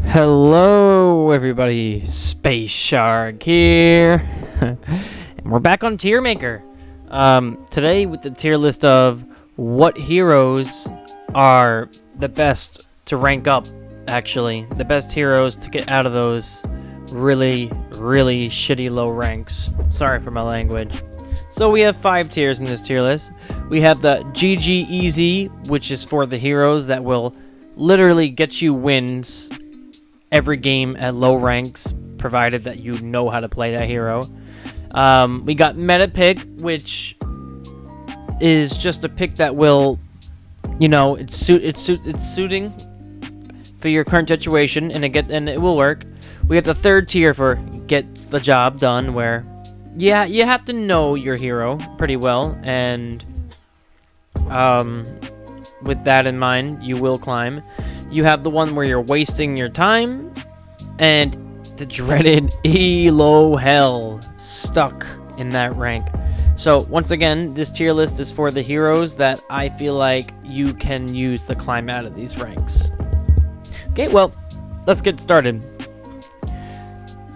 Hello everybody, Space Shark here, and we're back on Tier Maker. Today with the tier list of what heroes are the best to rank up, actually. The best heroes to get out of those really shitty low ranks. Sorry for my language. So we have 5 tiers in this tier list. We have the GG Easy, which is for the heroes that will literally get you wins every game at low ranks, provided that you know how to play that hero. We got Meta Pick, which is just a pick that will, you know, it's suiting for your current situation, and it will work. We have the third tier for gets the job done, where you have to know your hero pretty well, and with that in mind, you will climb. You have the one where you're wasting your time, and the dreaded Elo Hell, stuck in that rank. So once again, this tier list is for the heroes that I feel like you can use to climb out of these ranks. Okay, well, let's get started.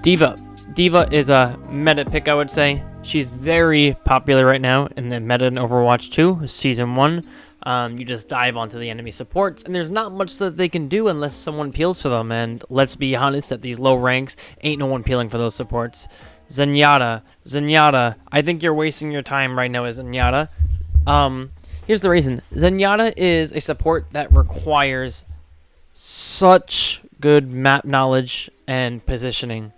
D.Va. D.Va is a meta pick, I would say. She's very popular right now in the meta in Overwatch 2, Season 1. You just dive onto the enemy supports, and there's not much that they can do unless someone peels for them, and let's be honest, at these low ranks, ain't no one peeling for those supports. Zenyatta, I think you're wasting your time right now as Zenyatta. Here's the reason. Zenyatta is a support that requires such good map knowledge and positioning.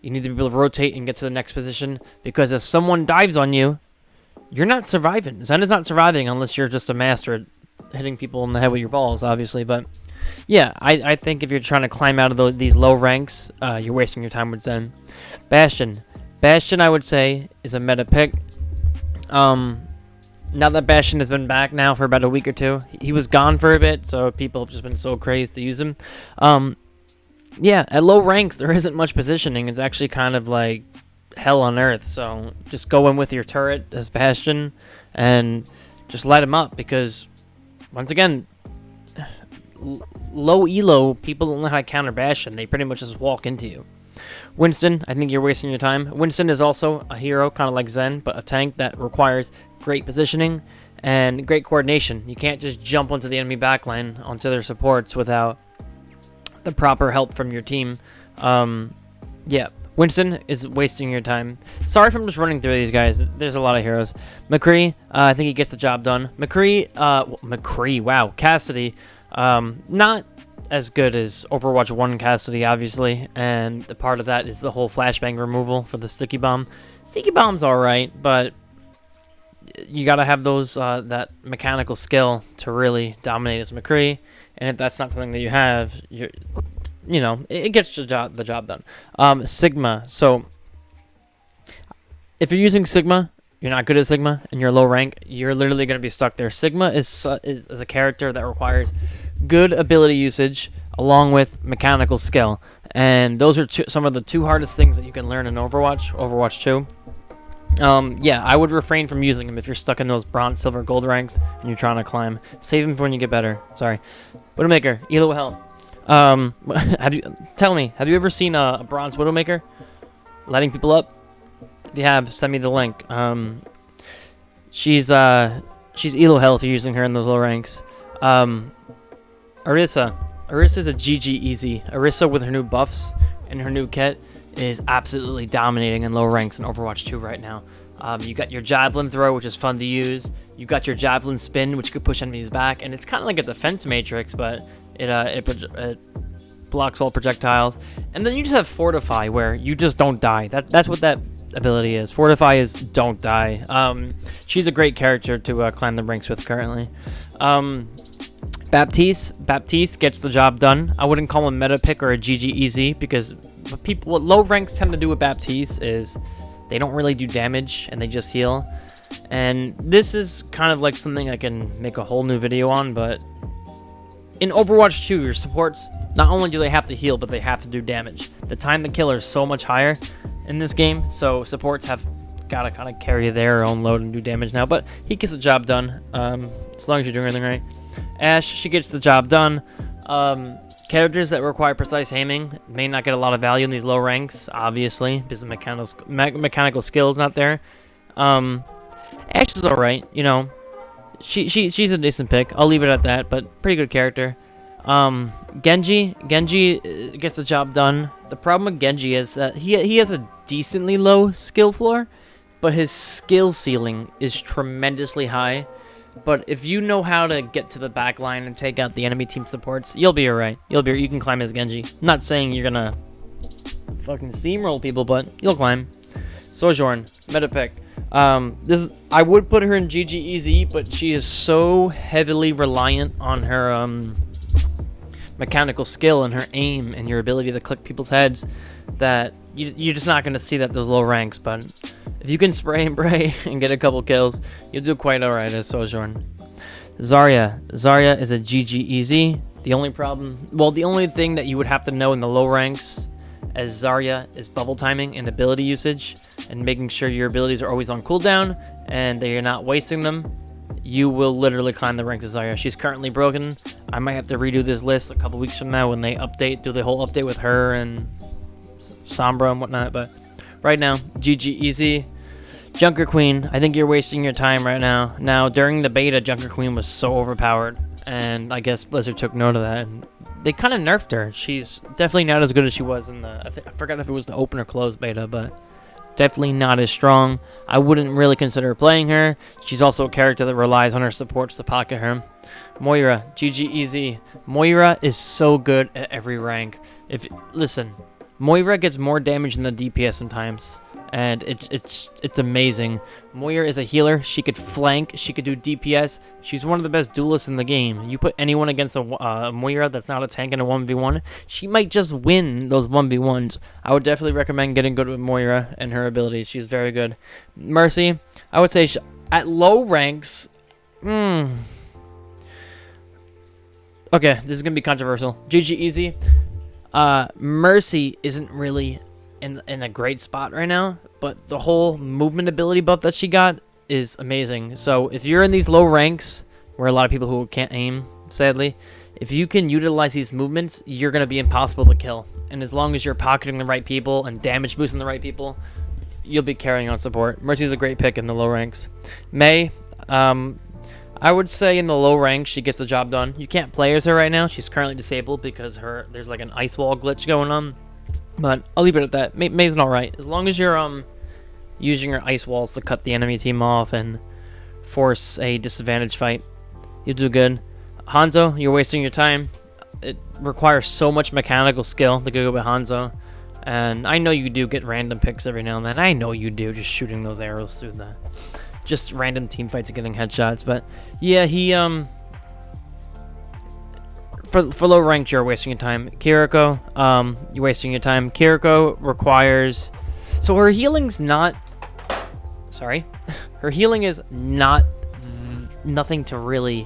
You need to be able to rotate and get to the next position, because if someone dives on you, you're not surviving. Zen is not surviving unless you're just a master at hitting people in the head with your balls, obviously. But yeah, I think if you're trying to climb out of these low ranks, you're wasting your time with Zen. Bastion, I would say, is a meta pick. Now that Bastion has been back now for about a week or two, he was gone for a bit, so people have just been so crazed to use him. Yeah, at low ranks, there isn't much positioning. It's actually kind of like hell on earth, so just go in with your turret as Bastion and just light him up, because once again, low elo, people don't know how to counter Bastion. They pretty much just walk into you. Winston, I think you're wasting your time. Winston is also a hero, kind of like Zen, but a tank that requires great positioning and great coordination. You can't just jump onto the enemy backline, onto their supports, without the proper help from your team. Yeah, Winston is wasting your time. Sorry if I'm just running through these guys. There's a lot of heroes. McCree, I think he gets the job done. McCree, wow. Cassidy, not as good as Overwatch 1 Cassidy, obviously, and the part of that is the whole flashbang removal for the sticky bomb. Sticky bomb's alright, but you gotta have those, that mechanical skill to really dominate as McCree, and if that's not something that you have, you know, it gets the job done. Sigma. So if you're using Sigma, you're not good at Sigma, and you're low rank, you're literally going to be stuck there. Sigma is a character that requires good ability usage along with mechanical skill, and those are some of the 2 hardest things that you can learn in Overwatch 2. Yeah, I would refrain from using him if you're stuck in those bronze, silver, gold ranks and you're trying to climb. Save him for when you get better. Sorry. Widowmaker, Elo Hell. Have you ever seen a bronze Widowmaker lighting people up? If you have, send me the link. She's Elo Hell if you're using her in those low ranks. Orisa is a GG easy. Orisa with her new buffs and her new kit is absolutely dominating in low ranks in Overwatch 2 right now. You got your javelin throw, which is fun to use. You got your javelin spin, which could push enemies back, and it's kind of like a defense matrix, but it blocks all projectiles. And then you just have Fortify, where you just don't die. That's what that ability is. Fortify is don't die. She's a great character to climb the ranks with currently. Baptiste gets the job done. I wouldn't call him meta pick or a GG easy, because what low ranks tend to do with Baptiste is they don't really do damage and they just heal. And this is kind of like something I can make a whole new video on, but in Overwatch 2, your supports, not only do they have to heal, but they have to do damage. The time to kill is so much higher in this game, so supports have got to kind of carry their own load and do damage now, but he gets the job done, as long as you're doing everything right. Ashe, she gets the job done. Characters that require precise aiming may not get a lot of value in these low ranks, obviously, because the mechanical skill is not there. Ashe is alright, you know. She's a decent pick. I'll leave it at that, but pretty good character. Genji gets the job done. The problem with Genji is that he has a decently low skill floor, but his skill ceiling is tremendously high. But if you know how to get to the back line and take out the enemy team supports, you'll be alright. You can climb as Genji. Not saying you're gonna fucking steamroll people, but you'll climb. Sojourn, meta pick. I would put her in GG but she is so heavily reliant on her mechanical skill and her aim and your ability to click people's heads that you're just not going to see that those low ranks. But if you can spray and pray and get a couple kills, you'll do quite alright as Sojourn. Zarya is a GG. The only thing that you would have to know in the low ranks as Zarya is bubble timing and ability usage and making sure your abilities are always on cooldown and that you're not wasting them. You will literally climb the ranks of Zarya. She's currently broken. I might have to redo this list a couple weeks from now when they do the whole update with her and Sombra and whatnot. But right now, GG. Junker Queen, I think you're wasting your time right now. Now, during the beta, Junker Queen was so overpowered, and I guess Blizzard took note of that. And they kind of nerfed her. She's definitely not as good as she was in the... I forgot if it was the open or closed beta, but definitely not as strong. I wouldn't really consider playing her. She's also a character that relies on her supports to pocket her. Moira, GG. Moira is so good at every rank. Listen, Moira gets more damage than the DPS sometimes, and it's amazing. Moira is a healer. She could flank. She could do DPS. She's one of the best duelists in the game. You put anyone against a Moira that's not a tank in a 1v1, she might just win those 1v1s. I would definitely recommend getting good with Moira and her abilities. She's very good. Mercy, I would say at low ranks... Okay, this is going to be controversial. GG. Mercy isn't really in a great spot right now, but the whole movement ability buff that she got is amazing. So if you're in these low ranks, where a lot of people who can't aim, sadly, if you can utilize these movements, you're going to be impossible to kill. And as long as you're pocketing the right people and damage boosting the right people, you'll be carrying on support. Mercy is a great pick in the low ranks. Mei, I would say in the low ranks, she gets the job done. You can't play as her right now. She's currently disabled because there's like an ice wall glitch going on. But I'll leave it at that. Mei's alright. As long as you're using your ice walls to cut the enemy team off and force a disadvantage fight, you do good. Hanzo, you're wasting your time. It requires so much mechanical skill to go with Hanzo. And I know you do get random picks every now and then. I know you do, just shooting those arrows through the... just random team fights and getting headshots. But yeah, he for low rank, you're wasting your time. Kiriko, you're wasting your time. Kiriko requires, so her healing's not, sorry, her healing is not nothing to really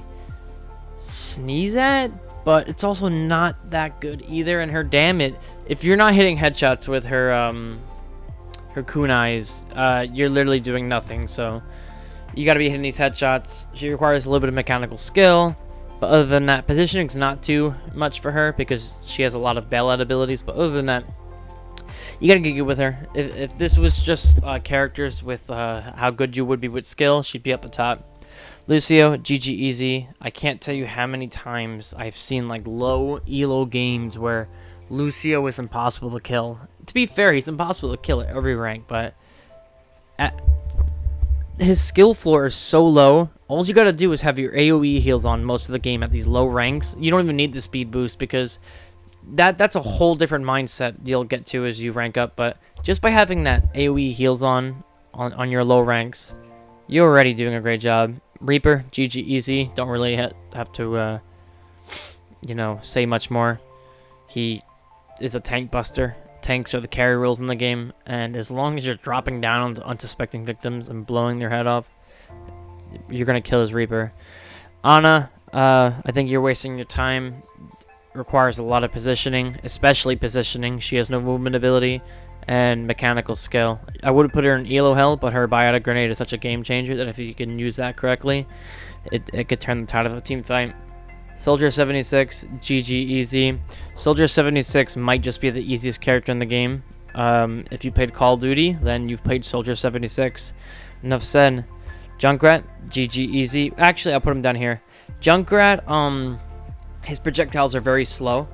sneeze at, but it's also not that good either. And her damage, if you're not hitting headshots with her her kunais, you're literally doing nothing. So you got to be hitting these headshots. She requires a little bit of mechanical skill, but other than that, positioning's not too much for her because she has a lot of bailout abilities. But other than that, you got to get good with her. If this was just characters with how good you would be with skill, she'd be up the top. Lucio, GG. I can't tell you how many times I've seen like low elo games where Lucio is impossible to kill. To be fair, he's impossible to kill at every rank, but his skill floor is so low. All you gotta do is have your AoE heals on most of the game at these low ranks. You don't even need the speed boost because that's a whole different mindset you'll get to as you rank up. But just by having that AoE heals on your low ranks, you're already doing a great job. Reaper, GG. Don't really have to, say much more. He is a tank buster. Tanks are the carry rules in the game, and as long as you're dropping down on unsuspecting victims and blowing their head off, you're gonna kill his Reaper. Ana, I think you're wasting your time. Requires a lot of positioning, especially positioning. She has no movement ability and mechanical skill. I would put her in Elo Hell, but her biotic grenade is such a game changer that if you can use that correctly, it could turn the tide of a team fight. Soldier 76, GG easy. Soldier 76 might just be the easiest character in the game. If you played Call of Duty, then you've played Soldier 76. Enough said. Junkrat, GG easy. Actually, I'll put him down here. Junkrat, his projectiles are very slow,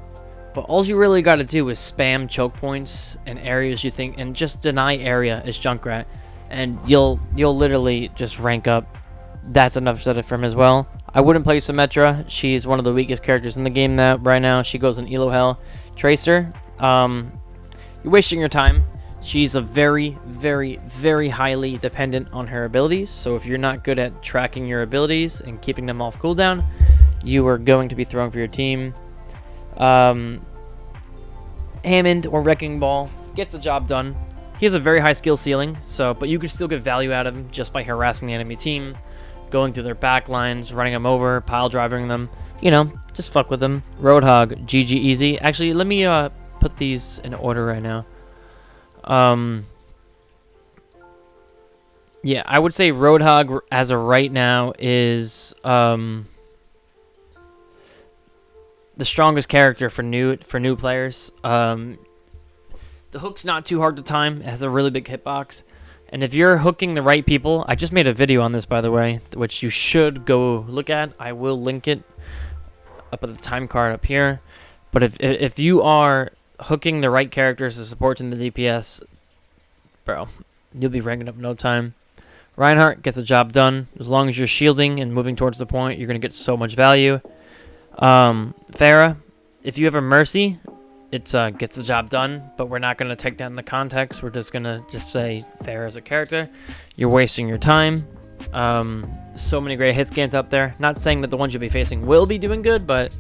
but all you really got to do is spam choke points and areas you think, and just deny area as Junkrat, and you'll literally just rank up. That's enough said for him as well. I wouldn't play Symmetra. She's one of the weakest characters in the game right now. She goes in Elo Hell. Tracer, you're wasting your time. She's a very, very, very highly dependent on her abilities. So if you're not good at tracking your abilities and keeping them off cooldown, you are going to be thrown for your team. Hammond or Wrecking Ball gets the job done. He has a very high skill ceiling, but you can still get value out of him just by harassing the enemy team, going through their back lines, running them over, pile driving them. You know, just fuck with them. Roadhog, GG easy. Actually, let me put these in order right now. Yeah, I would say Roadhog as of right now is the strongest character for new players. The hook's not too hard to time. It has a really big hitbox. And if you're hooking the right people, I just made a video on this, by the way, which you should go look at. I will link it up at the time card up here. But if you are hooking the right characters to support in the DPS, bro, you'll be ranking up in no time. Reinhardt gets the job done. As long as you're shielding and moving towards the point, you're going to get so much value. Pharah, if you have a Mercy, it gets the job done, but we're not going to take that in the context. We're just going to say Pharah as a character. You're wasting your time. So many great hit scans up there. Not saying that the ones you'll be facing will be doing good, but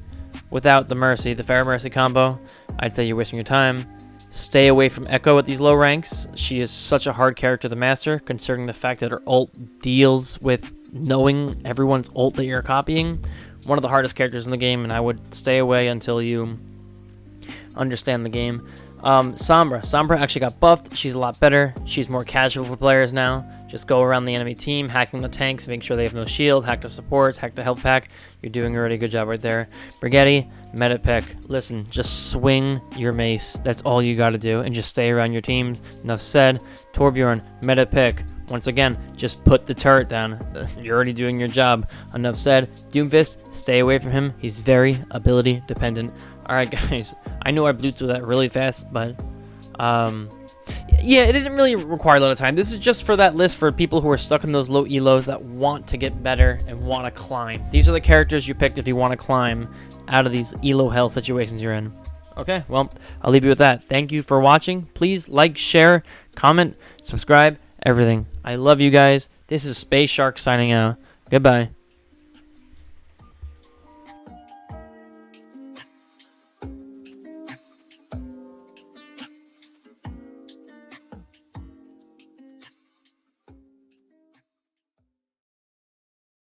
without the Mercy, the Pharah Mercy combo, I'd say you're wasting your time. Stay away from Echo at these low ranks. She is such a hard character to master, considering the fact that her ult deals with knowing everyone's ult that you're copying. One of the hardest characters in the game, and I would stay away until you understand the game. Sombra actually got buffed. She's a lot better. She's more casual for players now. Just go around the enemy team, hacking the tanks, make sure they have no shield, hack the supports, hack the health pack. You're doing a really good job right there. Brigetti, Medipick. Listen, just swing your mace. That's all you got to do, and just stay around your teams. Enough said. Torbjorn, Medipick. Once again, just put the turret down. You're already doing your job. Enough said. Doomfist, stay away from him. He's very ability dependent. Alright guys, I know I blew through that really fast, but yeah, it didn't really require a lot of time. This is just for that list for people who are stuck in those low elos that want to get better and want to climb. These are the characters you picked if you want to climb out of these elo hell situations you're in. Okay, well, I'll leave you with that. Thank you for watching. Please like, share, comment, subscribe, everything. I love you guys. This is Space Shark signing out. Goodbye.